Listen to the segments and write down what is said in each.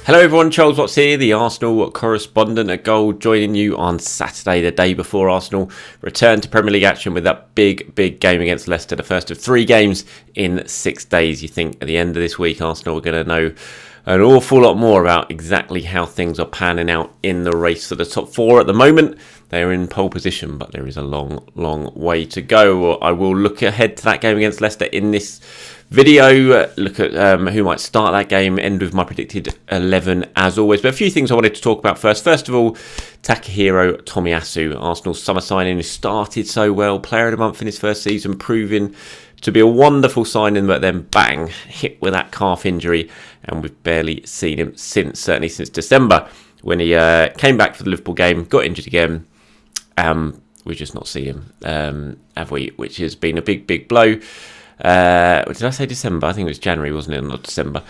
Hello everyone, Charles Watts here, the Arsenal correspondent at Goal, joining you on Saturday, the day before Arsenal return to Premier League action with that big game against Leicester, the first of 3 games in 6 days. You think at the end of this week Arsenal are going to know an awful lot more about exactly how things are panning out in the race for the top 4 at the moment. They're in pole position, but there is a long way to go. I will look ahead to that game against Leicester in this video, look at who might start that game, end with my predicted 11 as always. But a few things I wanted to talk about first. First of all, Takehiro Tomiyasu, Arsenal's summer signing, who started so well, player of the month in his first season, proving to be a wonderful signing, but then bang, hit with that calf injury, and we've barely seen him since, certainly since December, when he came back for the Liverpool game, got injured again. We've just not seen him, have we? Which has been a big blow. Did I say December? I think it was January, wasn't it? Not December.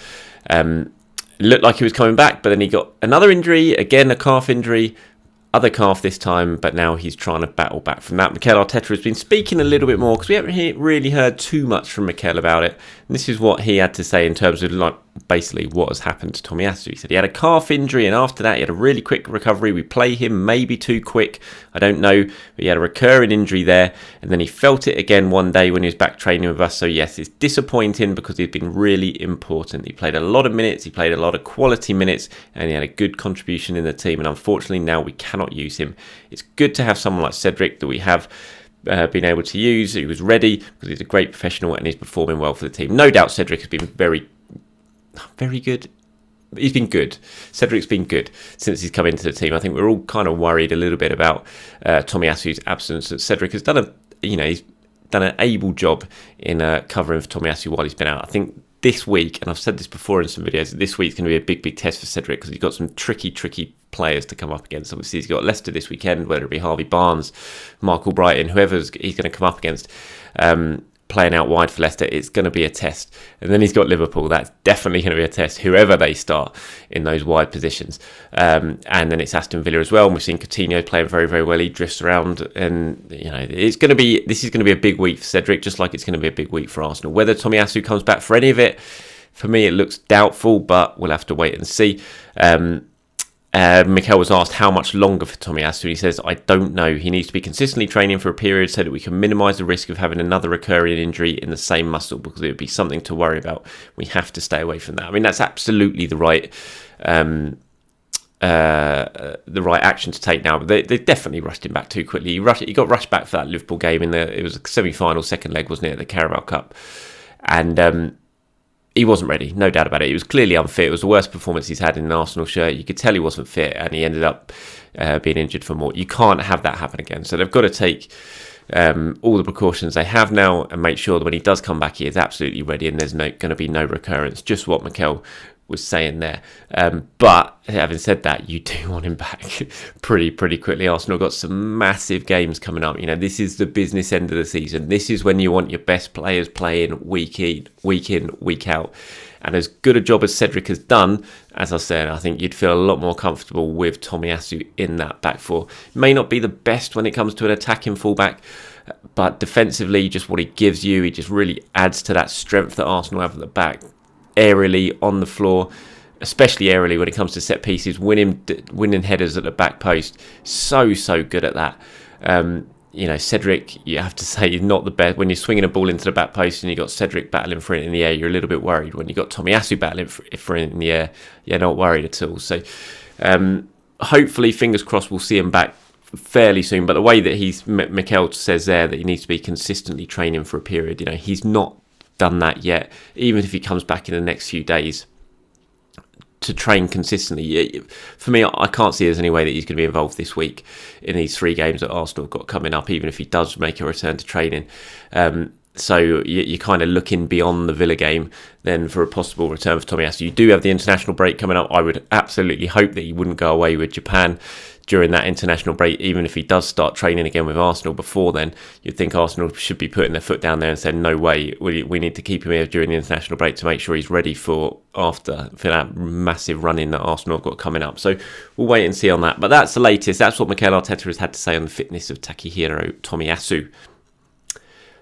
Looked like he was coming back, but then he got another injury, again a calf injury, other calf this time, but now he's trying to battle back from that. Mikel Arteta has been speaking a little bit more because we haven't really heard too much from Mikel about it. And this is what he had to say in terms of basically what has happened to Tomiyasu. He said he had a calf injury, and after that he had a really quick recovery. We play him maybe too quick, I don't know, but he had a recurring injury there, and then he felt it again one day when he was back training with us. So yes, it's disappointing because he's been really important. He played a lot of minutes, he played a lot of quality minutes, and he had a good contribution in the team, and unfortunately now we cannot use him. It's good to have someone like Cedric that we have been able to use. He was ready because he's a great professional and he's performing well for the team. No doubt Cedric has been very good. He's been good. Cedric's been good since he's come into the team. I think we're all kind of worried a little bit about Tomiyasu's absence. Cedric has done he's done an able job in covering for Tomiyasu while he's been out. I think this week, and I've said this before in some videos, this week's going to be a big test for Cedric because he's got some tricky players to come up against. Obviously, he's got Leicester this weekend, whether it be Harvey Barnes, Michael Brighton, whoever he's going to come up against. Playing out wide for Leicester, it's going to be a test. And then he's got Liverpool, that's definitely going to be a test, whoever they start in those wide positions. And then it's Aston Villa as well, and we've seen Coutinho playing very well. He drifts around, and this is going to be a big week for Cedric, just like it's going to be a big week for Arsenal. Whether Tomiyasu comes back for any of it, for me it looks doubtful, but we'll have to wait and see. Mikel was asked how much longer for Tomiyasu. He says, I don't know. He needs to be consistently training for a period so that we can minimise the risk of having another recurring injury in the same muscle, because it would be something to worry about. We have to stay away from that. I mean, that's absolutely the right action to take now. But they definitely rushed him back too quickly. He got rushed back for that Liverpool game it was a semi-final, second leg, wasn't it, at the Carabao Cup. And he wasn't ready, no doubt about it. He was clearly unfit. It was the worst performance he's had in an Arsenal shirt. You could tell he wasn't fit, and he ended up being injured for more. You can't have that happen again. So they've got to take all the precautions they have now and make sure that when he does come back, he is absolutely ready and there's going to be no recurrence. Just what Mikel was saying there. But having said that, you do want him back pretty quickly. Arsenal got some massive games coming up. This is the business end of the season. This is when you want your best players playing week in, week out. And as good a job as Cedric has done, as I said, I think you'd feel a lot more comfortable with Tomiyasu in that back four. May not be the best when it comes to an attacking fullback, but defensively, just what he gives you, he just really adds to that strength that Arsenal have at the back. Aerially, on the floor, especially aerially when it comes to set pieces, winning headers at the back post. So good at that. Cedric, you have to say, is not the best. When you're swinging a ball into the back post and you've got Cedric battling for it in the air, you're a little bit worried. When you've got Tomiyasu battling for it in the air, you're not worried at all. So hopefully, fingers crossed, we'll see him back fairly soon. But the way that Mikel says there that he needs to be consistently training for a period, he's not done that yet. Even if he comes back in the next few days to train consistently, for me, I can't see there's any way that he's going to be involved this week in these 3 games that Arsenal have got coming up, even if he does make a return to training. So you're kind of looking beyond the Villa game then for a possible return for Tomiyasu. You do have the international break coming up. I would absolutely hope that he wouldn't go away with Japan during that international break. Even if he does start training again with Arsenal before then, you'd think Arsenal should be putting their foot down there and saying, no way, we need to keep him here during the international break to make sure he's ready for that massive run-in that Arsenal have got coming up. So we'll wait and see on that. But that's the latest. That's what Mikel Arteta has had to say on the fitness of Takehiro Tomiyasu.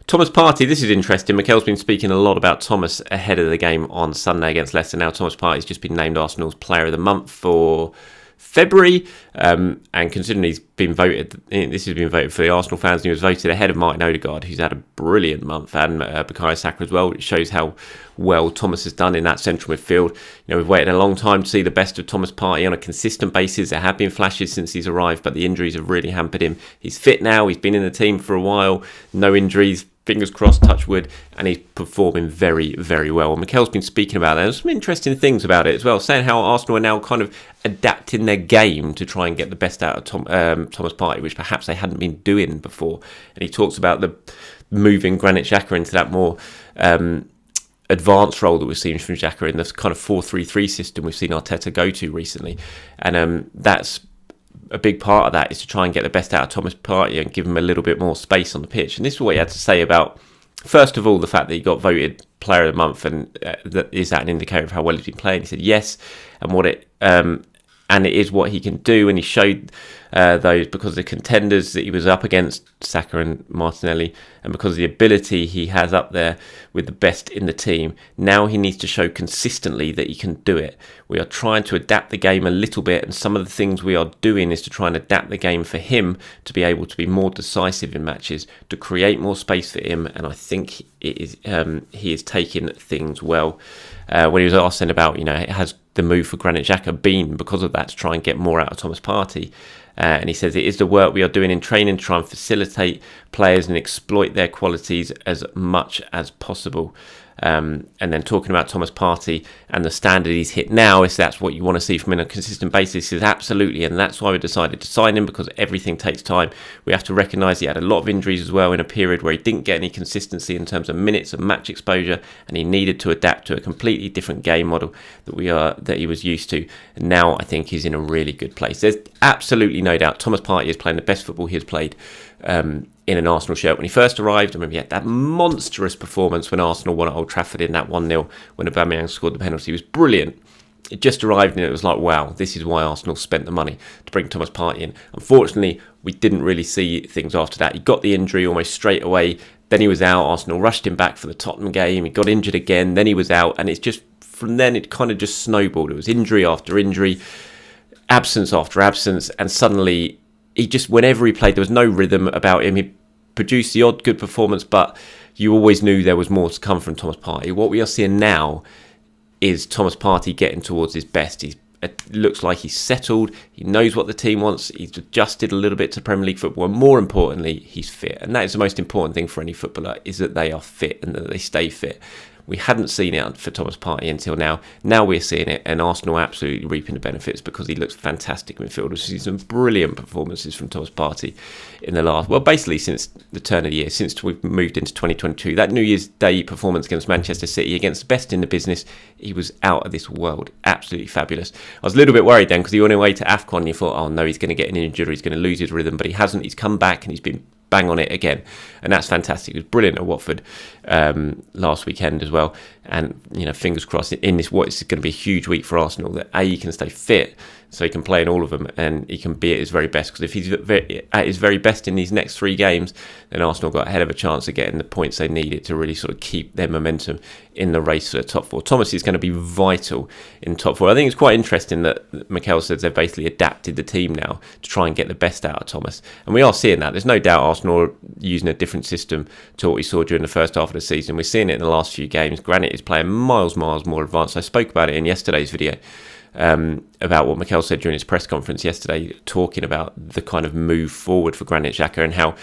Thomas Partey, this is interesting. Mikel's been speaking a lot about Thomas ahead of the game on Sunday against Leicester. Now Thomas Partey's just been named Arsenal's Player of the Month for February, and considering he's been voted, this has been voted for the Arsenal fans, and he was voted ahead of Martin Odegaard, who's had a brilliant month, and Bukayo Saka as well. It shows how well Thomas has done in that central midfield. We've waited a long time to see the best of Thomas Partey on a consistent basis. There have been flashes since he's arrived, but the injuries have really hampered him. He's fit now, he's been in the team for a while, no injuries, fingers crossed, touch wood, and he's performing very, very well. And Mikel's been speaking about that. There's some interesting things about it as well, saying how Arsenal are now kind of adapting their game to try and get the best out of Thomas Partey, which perhaps they hadn't been doing before. And he talks about the moving Granit Xhaka into that more advanced role that we've seen from Xhaka in this kind of 4-3-3 system we've seen Arteta go to recently. And that's a big part of that, is to try and get the best out of Thomas Partey and give him a little bit more space on the pitch. And this is what he had to say about, first of all, the fact that he got voted Player of the Month, and is that an indicator of how well he's been playing? He said yes, and it is what he can do. And he showed those because of the contenders that he was up against, Saka and Martinelli, and because of the ability he has up there with the best in the team. Now he needs to show consistently that he can do it. We are trying to adapt the game a little bit, and some of the things we are doing is to try and adapt the game for him to be able to be more decisive in matches, to create more space for him, and I think it is he is taking things well. When he was asked then about, has the move for Granit Xhaka been because of that, to try and get more out of Thomas Partey? And he says it is the work we are doing in training to try and facilitate players and exploit their qualities as much as possible. And then talking about Thomas Partey and the standard he's hit now, if that's what you want to see from him on a consistent basis, is absolutely, and that's why we decided to sign him, because everything takes time. We have to recognise he had a lot of injuries as well in a period where he didn't get any consistency in terms of minutes and match exposure, and he needed to adapt to a completely different game model that he was used to. And now I think he's in a really good place. There's absolutely no doubt Thomas Partey is playing the best football he has played in an Arsenal shirt. When he first arrived, I remember he had that monstrous performance when Arsenal won at Old Trafford in that 1-0 when Aubameyang scored the penalty. He was brilliant. It just arrived and it was like, wow, this is why Arsenal spent the money to bring Thomas Partey in. Unfortunately, we didn't really see things after that. He got the injury almost straight away. Then he was out. Arsenal rushed him back for the Tottenham game. He got injured again. Then he was out. And it's just, from then, it kind of just snowballed. It was injury after injury, absence after absence, and suddenly he just, whenever he played, there was no rhythm about him. He produced the odd good performance, but you always knew there was more to come from Thomas Partey. What we are seeing now is Thomas Partey getting towards his best. It looks like he's settled. He knows what the team wants. He's adjusted a little bit to Premier League football. And more importantly, he's fit. And that is the most important thing for any footballer, is that they are fit and that they stay fit. We hadn't seen it for Thomas Partey until now. Now we're seeing it, and Arsenal are absolutely reaping the benefits because he looks fantastic in midfield. We've seen some brilliant performances from Thomas Partey in the last, basically since the turn of the year, since we've moved into 2022. That New Year's Day performance against Manchester City, against the best in the business, he was out of this world. Absolutely fabulous. I was a little bit worried then because he went away to AFCON and you thought, oh no, he's going to get an injury, he's going to lose his rhythm, but he hasn't. He's come back and he's been bang on it again, and that's fantastic. He was brilliant at Watford last weekend as well, and fingers crossed in this what is going to be a huge week for Arsenal, that he can stay fit so he can play in all of them and he can be at his very best, because if he's at his very best in these next 3 games, then Arsenal got a hell of a chance of getting the points they needed to really sort of keep their momentum in the race for the top 4. Thomas is going to be vital in top 4. I think it's quite interesting that Mikel says they've basically adapted the team now to try and get the best out of Thomas, and we are seeing that. There's no doubt Arsenal are using a different system to what we saw during the first half of the season. We're seeing it in the last few games. Granit is playing miles more advanced. I spoke about it in yesterday's video, about what Mikel said during his press conference yesterday, talking about the kind of move forward for Granit Xhaka and how,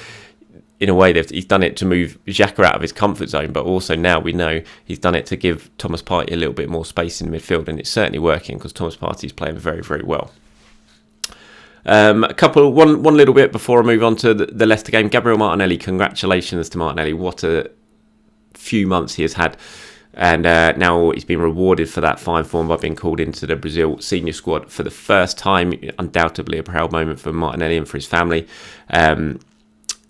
in a way, he's done it to move Xhaka out of his comfort zone, but also now we know he's done it to give Thomas Partey a little bit more space in the midfield, and it's certainly working because Thomas Partey is playing very, very well. One little bit before I move on to the Leicester game. Gabriel Martinelli, congratulations to Martinelli. What a few months he has had. And now he's been rewarded for that fine form by being called into the Brazil senior squad for the first time. Undoubtedly a proud moment for Martinelli and for his family.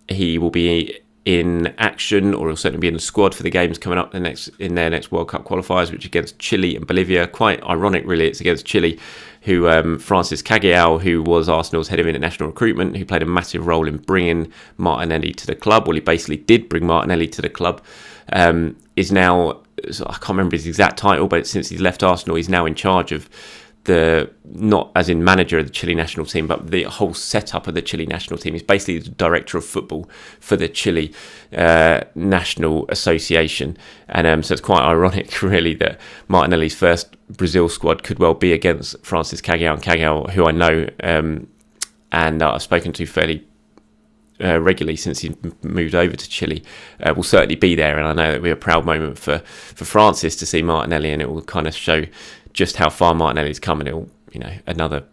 He will be in action, or he'll certainly be in the squad for the games coming up in their next World Cup qualifiers, which are against Chile and Bolivia. Quite ironic, really. It's against Chile, who Francis Cagial, who was Arsenal's head of international recruitment, who played a massive role in bringing Martinelli to the club. Well, he basically did bring Martinelli to the club. Is now, I can't remember his exact title, but since he's left Arsenal, he's now in charge of not as in manager of the Chile national team, but the whole setup of the Chile national team. He's basically the director of football for the Chile National Association. And so it's quite ironic, really, that Martinelli's first Brazil squad could well be against Francis Cagial, and Cagial, who I know and I've spoken to fairly regularly since he moved over to Chile, will certainly be there. And I know that it'll be a proud moment for Francis to see Martinelli, and it will kind of show just how far Martinelli's come, and it'll, another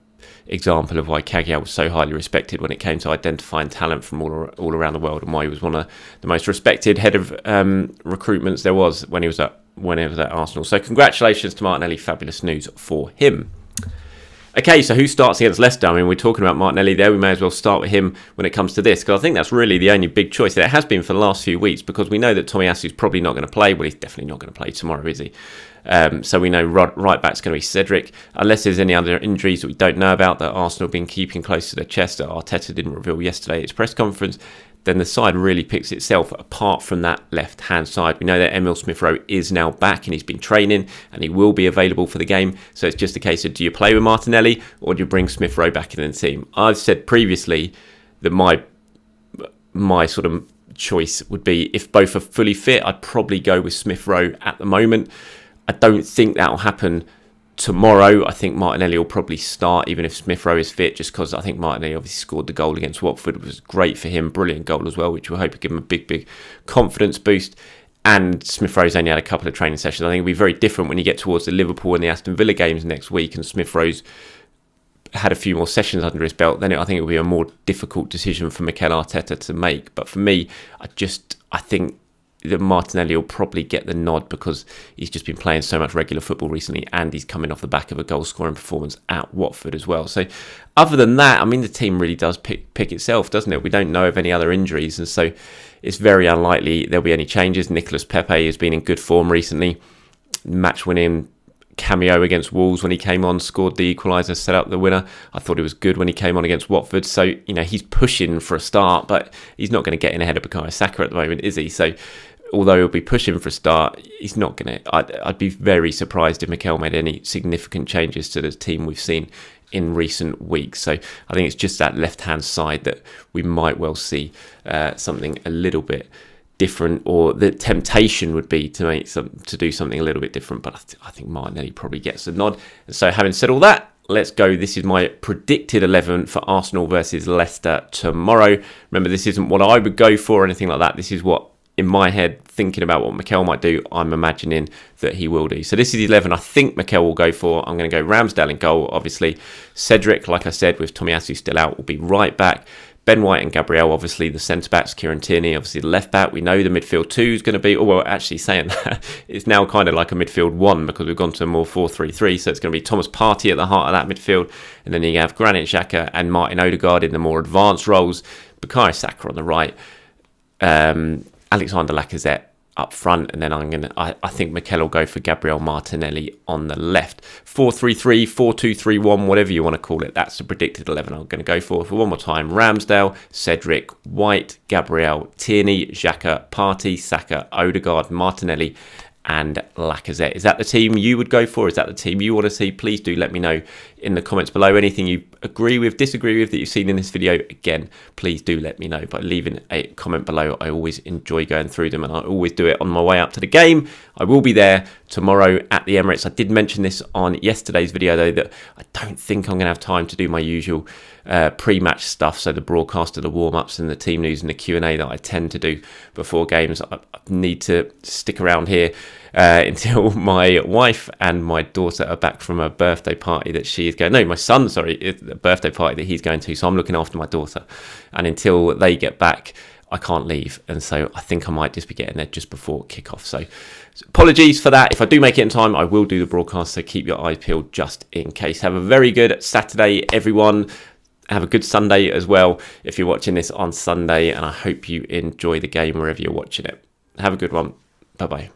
example of why Cagial was so highly respected when it came to identifying talent from all around the world, and why he was one of the most respected head of recruitments there was when he was at Arsenal. So congratulations to Martinelli, fabulous news for him. Okay, so who starts against Leicester? I mean, we're talking about Martinelli there. We may as well start with him when it comes to this, because I think that's really the only big choice that it has been for the last few weeks, because we know that Tomiyasu's probably not going to play. Well, he's definitely not going to play tomorrow, is he? So we know right back's going to be Cedric, unless there's any other injuries that we don't know about that Arsenal have been keeping close to their chest that Arteta didn't reveal yesterday at his press conference. Then the side really picks itself apart from that left-hand side. We know that Emil Smith-Rowe is now back and he's been training and he will be available for the game. So it's just a case of, do you play with Martinelli or do you bring Smith-Rowe back in the team? I've said previously that my sort of choice would be, if both are fully fit, I'd probably go with Smith-Rowe at the moment. I don't think that'll happen tomorrow. I think Martinelli will probably start even if Smith-Rowe is fit, just because I think Martinelli obviously scored the goal against Watford. It was great for him, brilliant goal as well, which we'll hope will give him a big confidence boost. And Smith-Rowe's only had a couple of training sessions. I think it'll be very different when you get towards the Liverpool and the Aston Villa games next week, and Smith-Rowe's had a few more sessions under his belt. Then I think it will be a more difficult decision for Mikel Arteta to make. But for me, I think that Martinelli will probably get the nod because he's just been playing so much regular football recently, and he's coming off the back of a goal-scoring performance at Watford as well. So other than that, I mean, the team really does pick itself, doesn't it? We don't know of any other injuries, and so it's very unlikely there'll be any changes. Nicolas Pepe has been in good form recently. Match-winning cameo against Wolves when he came on, scored the equaliser, set up the winner. I thought it was good when he came on against Watford. So, he's pushing for a start, but he's not going to get in ahead of Bukayo Saka at the moment, is he? So although he'll be pushing for a start, he's not going to. I'd be very surprised if Mikel made any significant changes to the team we've seen in recent weeks. So I think it's just that left-hand side that we might well see something a little bit different, or the temptation would be to do something a little bit different. But I think Martinelli probably gets the nod. And so having said all that, let's go. This is my predicted 11 for Arsenal versus Leicester tomorrow. Remember, this isn't what I would go for or anything like that. This is what, in my head, thinking about what Mikel might do, I'm imagining that he will do. So this is the 11 I think Mikel will go for. I'm going to go Ramsdale in goal, obviously. Cedric, like I said, with Tomiyasu still out, will be right back. Ben White and Gabriel, obviously the centre-backs. Kieran Tierney, obviously the left-back. We know the midfield 2 is going to be... Oh, well, actually saying that, it's now kind of like a midfield 1 because we've gone to a more 4-3-3. So it's going to be Thomas Partey at the heart of that midfield. And then you have Granit Xhaka and Martin Odegaard in the more advanced roles. Bukayo Saka on the right. Alexander Lacazette up front, and then I think Mikel will go for Gabriel Martinelli on the left. 4-3-3, 4-2-3-1, whatever you want to call it. That's the predicted 11 I'm going to go for. For one more time, Ramsdale, Cedric, White, Gabriel, Tierney, Xhaka, Partey, Saka, Odegaard, Martinelli, and Lacazette. Is that the team you would go for? Is that the team you want to see? Please do let me know in the comments below. Anything you agree with, disagree with that you've seen in this video, again, please do let me know by leaving a comment below. I always enjoy going through them, and I always do it on my way up to the game. I will be there tomorrow at the Emirates. I did mention this on yesterday's video, though, that I don't think I'm going to have time to do my usual pre-match stuff, so the broadcast of the warm-ups and the team news and the Q&A that I tend to do before games. I need to stick around here until my wife and my daughter are back from a birthday party that she is going... No, my son, sorry, it's a birthday party that he's going to, so I'm looking after my daughter. And until they get back, I can't leave. And so I think I might just be getting there just before kickoff. So apologies for that. If I do make it in time, I will do the broadcast, so keep your eyes peeled just in case. Have a very good Saturday, everyone. Have a good Sunday as well if you're watching this on Sunday, and I hope you enjoy the game wherever you're watching it. Have a good one. Bye-bye.